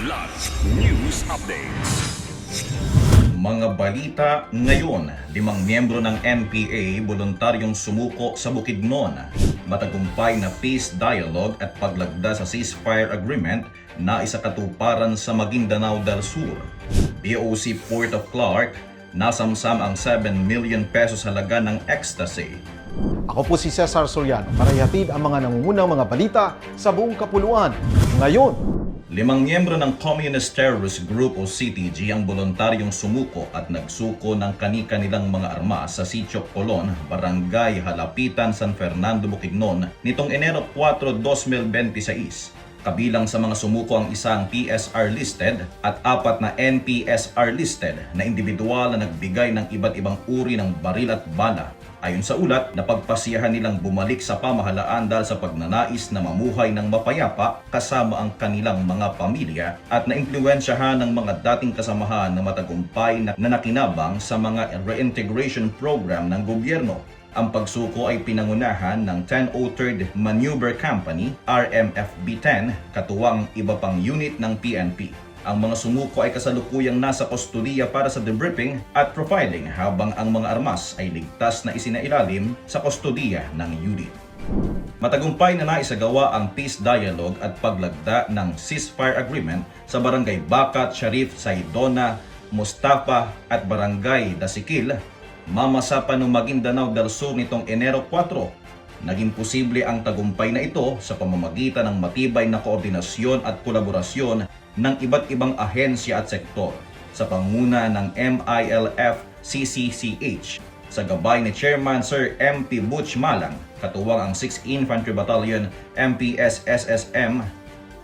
Kidlat News Updates. Mga balita ngayon, 5 miyembro ng NPA voluntaryong sumuko sa Bukidnon. Matagumpay na peace dialogue at paglagda sa ceasefire agreement na isakatuparan sa Maguindanao del Sur. BOC Port of Clark, nasamsam ang 7 million pesos halaga ng ecstasy. Ako po si Cesar Soriano para ihatid ang mga nangungunang mga balita sa buong kapuluan. Ngayon, 5 miyembro ng Communist Terrorist Group o CTG ang voluntaryong sumuko at nagsuko ng kani-kanilang mga armas sa Sitio Colon, Barangay Halapitan, San Fernando, Bukidnon nitong Enero 4, 2026. Kabilang sa mga sumuko ang isang PSR listed at 4 na NPSR listed na individual na nagbigay ng iba't ibang uri ng baril at bala. Ayon sa ulat, napagpasiyahan nilang bumalik sa pamahalaan dahil sa pagnanais na mamuhay ng mapayapa kasama ang kanilang mga pamilya at naimpluwensyahan ng mga dating kasamahan na matagumpay na nakinabang sa mga reintegration program ng gobyerno. Ang pagsuko ay pinangunahan ng 1003rd Maneuver Company, RMFB-10, katuwang iba pang unit ng PNP. Ang mga sumuko ay kasalukuyang nasa kustodiya para sa debriefing at profiling habang ang mga armas ay ligtas na isinailalim sa kustodiya ng unit. Matagumpay na naisagawa ang peace dialogue at paglagda ng ceasefire agreement sa Barangay Bacat, Sharif, Saidona, Mustafa at Barangay Dasikil, Mamasa ng Maguindanao del Sur nitong Enero 4. Naging posible ang tagumpay na ito sa pamamagitan ng matibay na koordinasyon at kolaborasyon ng iba't ibang ahensya at sektor sa panguna ng MILF-CCCH sa gabay ni Chairman Sir MP Butch Malang, katuwang ang 6th Infantry Battalion MPS-SSM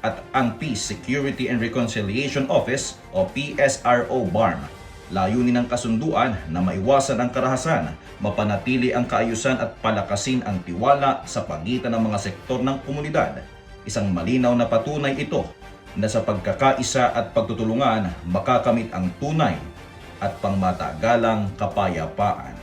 at ang Peace, Security and Reconciliation Office o PSRO BARM. Layunin ng kasunduan na maiwasan ang karahasan, mapanatili ang kaayusan at palakasin ang tiwala sa pagitan ng mga sektor ng komunidad. Isang malinaw na patunay ito na sa pagkakaisa at pagtutulungan makakamit ang tunay at pangmatagalang kapayapaan.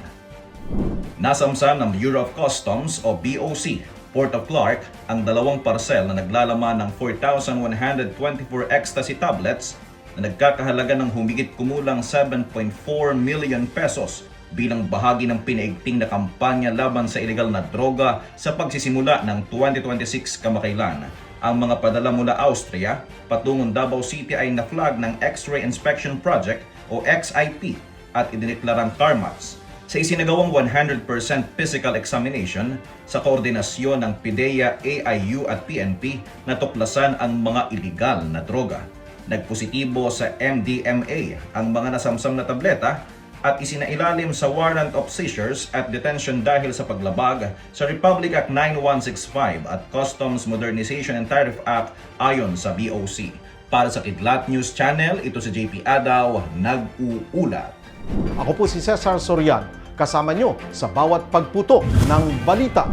Nasamsam ng Bureau of Customs o BOC Port of Clark ang 2 parcel na naglalaman ng 4,124 ecstasy tablets na nagkakahalaga ng humigit kumulang 7.4 million pesos bilang bahagi ng pinaigting na kampanya laban sa ilegal na droga sa pagsisimula ng 2026 kamakailan. Ang mga padala mula Austria patungong Davao City ay na-flag ng X-Ray Inspection Project o XIP at idineklarang tarmats. Sa isinagawang 100% physical examination sa koordinasyon ng PIDEA, AIU at PNP, natuklasan ang mga iligal na droga. Nagpositibo sa MDMA ang mga nasamsam na tableta at isinailalim sa warrant of seizures at detention dahil sa paglabag sa Republic Act 9165 at Customs Modernization and Tariff Act ayon sa BOC. Para sa Kidlat News Channel, ito si JP Adaw, nag-uulat. ako po si Cesar Soriano, kasama nyo sa bawat pagputo ng balita.